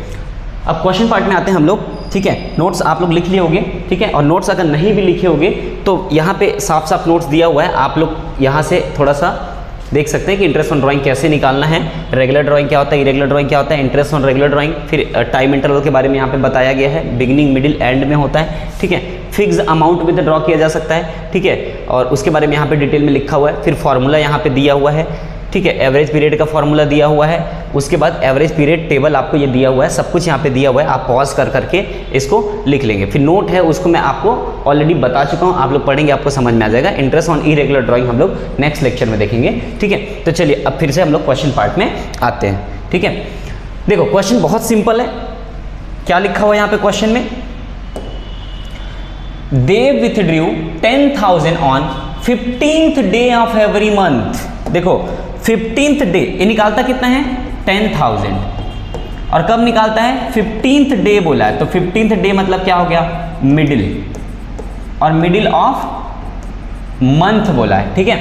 अब क्वेश्चन पार्ट में आते हैं हम लोग। ठीक है, नोट्स आप लोग लिख लिए होंगे। ठीक है, और नोट्स अगर नहीं भी लिखे होंगे तो यहाँ पे साफ साफ नोट्स दिया हुआ है, आप लोग यहाँ से थोड़ा सा देख सकते हैं कि इंटरेस्ट ऑन ड्राइंग कैसे निकालना है, रेगुलर ड्राइंग क्या होता है, इरेगुलर ड्राइंग क्या होता है, इंटरेस्ट ऑन रेगुलर ड्राइंग, फिर टाइम इंटरवल के बारे में यहाँ पे बताया गया है, बिगिनिंग मिडिल एंड में होता है। ठीक है, फिक्स अमाउंट भी तो ड्रॉ किया जा सकता है। ठीक है, और उसके बारे में यहाँ पे डिटेल में लिखा हुआ है। फिर फॉर्मूला यहाँ पे दिया हुआ है। ठीक है, एवरेज पीरियड का फॉर्मूला दिया हुआ है। उसके बाद एवरेज पीरियड टेबल आपको ये दिया हुआ है, सब कुछ यहाँ पे दिया हुआ है। आप पॉज कर करके इसको लिख लेंगे। फिर नोट है उसको मैं आपको ऑलरेडी बता चुका हूँ, आप लोग पढ़ेंगे आपको समझ में आ जाएगा। इंटरेस्ट ऑन इरेगुलर ड्राइंग हम लोग नेक्स्ट लेक्चर में देखेंगे। ठीक है, तो चलिए अब फिर से हम लोग क्वेश्चन पार्ट में आते हैं। ठीक है, देखो क्वेश्चन बहुत सिंपल है। क्या लिखा हुआ है यहाँ पे क्वेश्चन में? They withdrew 10,000 on 15th day of every month. देखो 15th डे, ये निकालता कितना है? 10,000। और कब निकालता है? 15th डे बोला है, तो 15th डे मतलब क्या हो गया? मिडिल, और मिडिल ऑफ मंथ बोला है। ठीक है,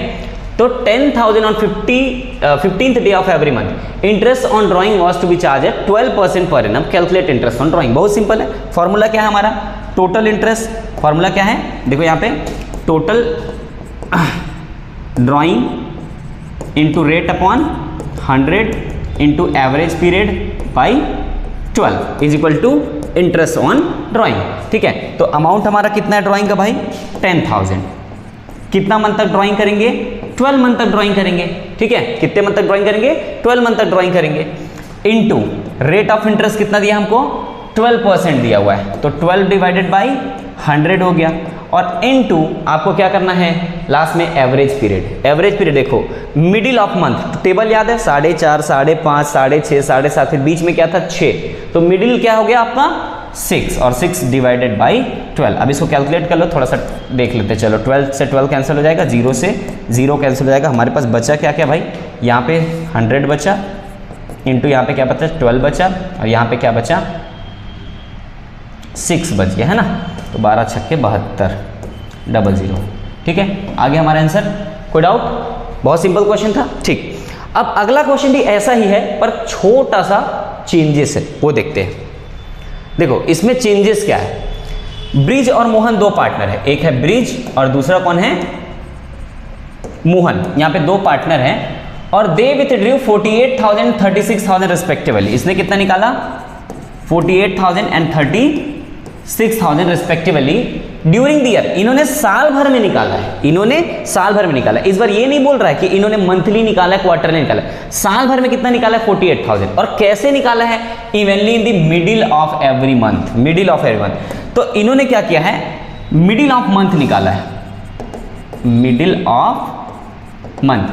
तो 10,000 on 15th day of every month. Interest on drawing was to be charge at 12% per annum. Calculate interest on drawing. बहुत सिंपल है। फॉर्मूला क्या है हमारा? Total interest. फॉर्मूला क्या है? देखो यहाँ पे total drawing into rate upon 100 into average period by 12 is equal to interest on drawing. ठीक है, तो अमाउंट हमारा कितना है ड्राइंग का भाई? 10,000। कितना मंथ तक ड्राइंग करेंगे? 12 मंथ तक ड्राइंग करेंगे। ठीक है, कितने मंथ तक ड्राइंग करेंगे? 12 मंथ तक ड्राइंग करेंगे। इनटू रेट ऑफ इंटरेस्ट कितना दिया हमको? 12% दिया हुआ है, तो 12 डिवाइडेड बाई 100 हो गया। और इनटू आपको क्या करना है? लास्ट में एवरेज पीरियड। एवरेज पीरियड देखो मिडिल ऑफ मंथ, तो टेबल याद है 4.5, 5.5, 6.5, 7.5, फिर बीच में क्या था? 6। तो मिडिल क्या हो गया आपका? 6, और 6 डिवाइडेड बाई 12। अब इसको कैलकुलेट कर लो, थोड़ा सा देख लेते। चलो 12 से 12 कैंसिल हो जाएगा, 0 से 0 कैंसिल हो जाएगा। हमारे पास बचा क्या क्या भाई? यहाँ पे 100 बचा, इंटू यहाँ पे क्या बचा? 12 बचा, और यहाँ पे क्या बचा? 6 बच गया, है ना। तो 12 छक्के 72, 00। ठीक है, आगे हमारा आंसर। कोई डाउट? बहुत सिंपल क्वेश्चन था। ठीक, अब अगला क्वेश्चन भी ऐसा ही है पर छोटा सा चेंजेस है, वो देखते हैं। देखो इसमें चेंजेस क्या है, ब्रिज और मोहन दो पार्टनर है, एक है ब्रिज और दूसरा कौन है, मोहन। यहाँ पे दो पार्टनर हैं और दे विथड्रू 48,000 36,000 रिस्पेक्टिवली। इसने कितना निकाला 48,000 and 36,000 respectively during the year. इन्होंने साल भर में निकाला है, इन्होंने साल भर में निकाला है। इस बार ये नहीं बोल रहा है कि इन्होंने मंथली निकाला है, क्वार्टरली निकाला है, साल भर में कितना निकाला है 48,000। और कैसे निकाला है, evenly in the middle of every month, middle of every month. तो इन्होंने क्या किया है, मिडिल ऑफ मंथ निकाला है, मिडिल ऑफ मंथ,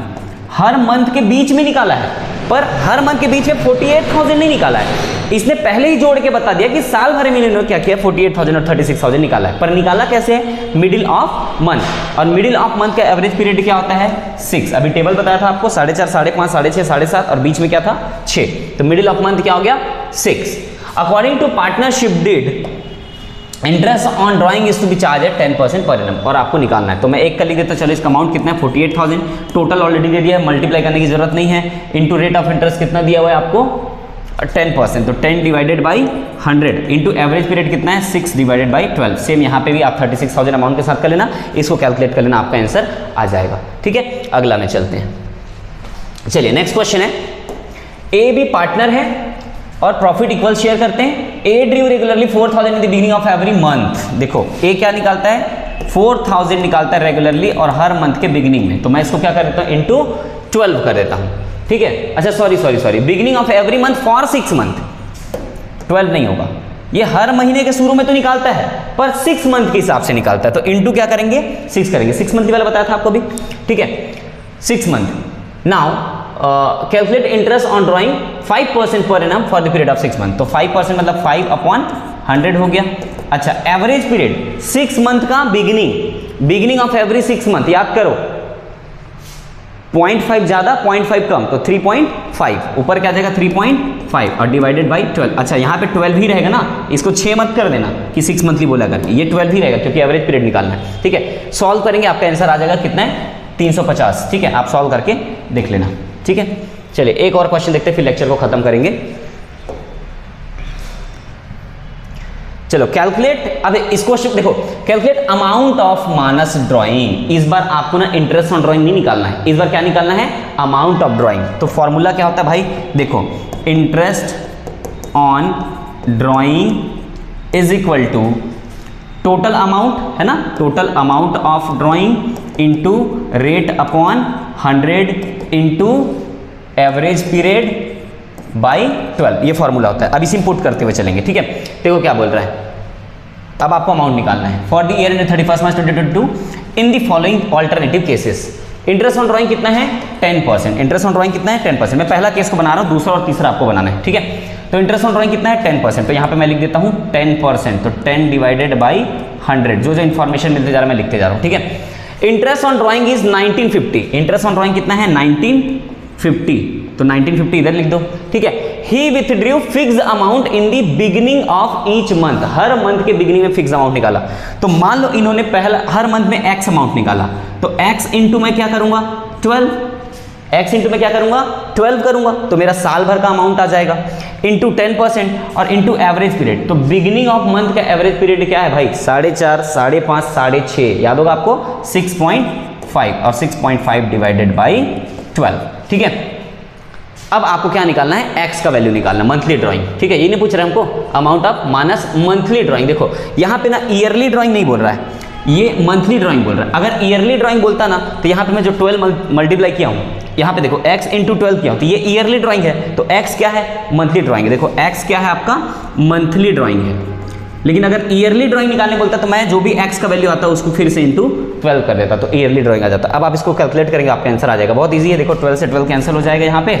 हर मंथ के बीच में निकाला है, पर हर मंथ के बीच में 48,000 नहीं निकाला है। इसने पहले ही जोड़ के बता दिया कि साल भर में इन्होंने क्या किया 48,000 और 36,000 निकाला है, पर निकाला कैसे है, मिडिल ऑफ मंथ। और मिडिल ऑफ मंथ का एवरेज पीरियड क्या होता है 6। अभी टेबल बताया था आपको 4.5, 5.5, 6.5, 7.5 और बीच में क्या था 6, तो मिडिल ऑफ मंथ क्या हो गया 6। According to partnership deed interest on drawing is to be charge at 10% per annum. और आपको निकालना है, तो मैं एक कर लिख देता हूं। चलो इसका अमाउंट कितना है 48,000, टोटल ऑलरेडी दे दिया है, मल्टीप्लाई करने की जरूरत नहीं है। इनटू रेट ऑफ इंटरेस्ट कितना दिया हुआ है आपको 10%, तो 10 divided by 100 into average period कितना है 6 डिवाइडेड बाई 12। सेम यहाँ पे भी आप 36,000 अमाउंट के साथ कर लेना, इसको कैलकुलेट कर लेना, आपका आंसर आ जाएगा। ठीक है, अगला में चलते हैं। चलिए नेक्स्ट क्वेश्चन है, ए बी पार्टनर है और प्रॉफिट इक्वल शेयर करते हैं। A drew regularly 4,000 in the beginning of every month. देखो ए क्या निकालता है 4,000 निकालता है रेगुलरली और हर मंथ के बिगिनिंग में, तो मैं इसको क्या कर देता हूँ इंटू 12 कर देता हूँ। ठीक है, अच्छा sorry beginning of every month for 6 month, 12 नहीं होगा, ये हर महीने के शुरू में तो निकालता है पर 6 मंथ के हिसाब से निकालता है, तो इंटू क्या करेंगे 6 करेंगे। 6 मंथ वाला बताया था आपको भी। ठीक है, 6 month. Now calculate interest on drawing 5% per annum for the period of 6 month, तो 5% मतलब 5/100 हो गया। अच्छा एवरेज पीरियड 6 मंथ का बिगिनिंग ऑफ एवरी 6 मंथ, याद करो 0.5 ज्यादा 0.5 कम, तो 3.5 ऊपर क्या जाएगा 3.5 और डिवाइडेड बाई 12। अच्छा यहाँ पे 12 ही रहेगा ना, इसको 6 मत कर देना कि 6 मंथली बोला करके, ये 12 ही रहेगा क्योंकि एवरेज पीरियड निकालना है। ठीक है, सॉल्व करेंगे आपका आंसर आ जाएगा कितना है 350। ठीक है, आप सॉल्व करके देख लेना। ठीक है, चलिए एक और क्वेश्चन देखते हैं फिर लेक्चर को खत्म करेंगे। चलो कैलकुलेट, अब इस क्वेश्चन देखो, calculate amount of Manas drawing. इस बार आपको ना इंटरेस्ट ऑन ड्राइंग नहीं निकालना है, इस बार क्या निकालना है अमाउंट ऑफ ड्राइंग। तो फॉर्मूला क्या होता है भाई, देखो interest on drawing is equal to total amount है ना, total amount of drawing into rate upon 100 into average period by 12, ये फॉर्मूला होता है। अब इसी पुट करते हुए चलेंगे। ठीक है, देखो क्या बोल रहा है, अब आपको अमाउंट निकालना है for the year and 31 March 2022 in the following alternative cases. Interest on drawing कितना है 10%, इंटरेस्ट ऑन ड्राइंग कितना है 10%। मैं पहला केस को बना रहा हूँ, दूसरा और तीसरा आपको बनाना है। ठीक है, तो इंटरेस्ट ऑन ड्राइंग कितना है 10%, तो यहाँ पे मैं लिख देता हूँ 10%, तो 10 डिवाइडेड बाई 100, जो इन्फॉर्मेशन मिलते जा रहा है मैं लिखते जा रहा हूँ। ठीक है, interest on drawing is 1950, interest on drawing कितना है 1950, तो 1950 इधर लिख दो। ठीक है, he withdrew fixed amount in the beginning of each month, हर मंथ के बिगिनिंग में फिक्स अमाउंट निकाला। तो मान लो इन्होंने पहला हर मंथ में x अमाउंट निकाला, तो x इंटू मैं क्या करूंगा 12, x इंटू मैं क्या करूंगा 12 करूंगा, तो मेरा साल भर का अमाउंट आ जाएगा इंटू 10% और इंटू एवरेज पीरियड। तो बिगिनिंग ऑफ मंथ का एवरेज पीरियड क्या है भाई 4.5, 5.5, 6.5, याद होगा आपको 6.5 और 6.5 डिवाइडेड बाई 12। ठीक है, अब आपको क्या निकालना है x का वैल्यू निकालना, मंथली ड्राइंग। ठीक है, ये नहीं पूछ रहे हमको amount of minus monthly drawing. देखो यहाँ पे ना ईयरली ड्राइंग नहीं बोल रहा है, ये मंथली ड्राइंग बोल रहा है। अगर ईयरली ड्राइंग बोलता ना तो यहाँ पे मैं जो 12 मल्टीप्लाई किया हूँ, यहाँ पे देखो x इंटू 12 किया हूँ, तो ये ईयरली ड्राइंग है, तो x क्या है मंथली ड्राइंग है। देखो x क्या है आपका मंथली ड्राइंग है, लेकिन अगर ईयरली ड्राइंग निकालने बोलता तो मैं जो भी x का वैल्यू आता है उसको फिर से इंटू 12 कर देता, तो ईयरली ड्राइंग आ जाता। अब आप इसको कैलकुलेट करेंगे आपका आंसर आ जाएगा, बहुत ईजी है। देखो 12 से 12 कैंसिल हो जाएगा, यहाँ पे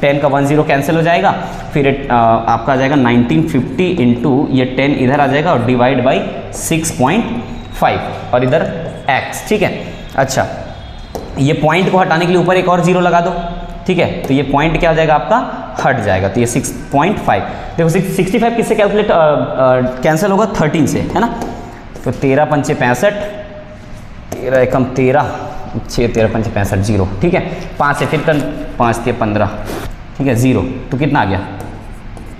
10 का 10 कैंसिल हो जाएगा, फिर आपका आ जाएगा 1950 इंटू ये 10 इधर आ जाएगा और डिवाइड बाई 6.5 और इधर x। ठीक है, अच्छा ये पॉइंट को हटाने के लिए ऊपर एक और जीरो लगा दो। ठीक है, तो ये पॉइंट क्या हो जाएगा आपका हट जाएगा, तो ये 6.5। देखो 65 किससे कैलकुलेट कैंसिल होगा 13 से, है ना, तो 13 पंचे 65, 13 एकम 13, 6 13 5 65 0, ठीक है। 5 से फिर कर 5 3 15, ठीक है 0, तो कितना आ गया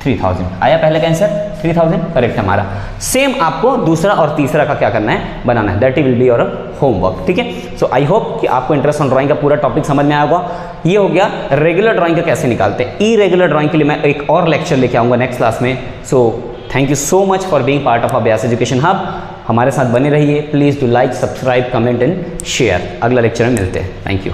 3000 आया। पहले का आंसर 3000 करेक्ट हमारा। सेम आपको दूसरा और तीसरा का क्या करना है, बनाना है, that will be your homework, ठीक है। सो आई होप कि आपको इंटरेस्ट ऑन ड्राइंग का पूरा टॉपिक समझ में आया होगा। ये हो गया रेगुलर ड्राइंग का कैसे निकालते हैं। इरेगुलर ड्राइंग के लिए मैं एक और लेक्चर लेके आऊँगा नेक्स्ट क्लास में। So thank you so much for being part of अभ्यास एजुकेशन हब। हमारे साथ बने रहिए। Please do like, subscribe, comment and share. अगला लेक्चर में मिलते हैं। Thank you.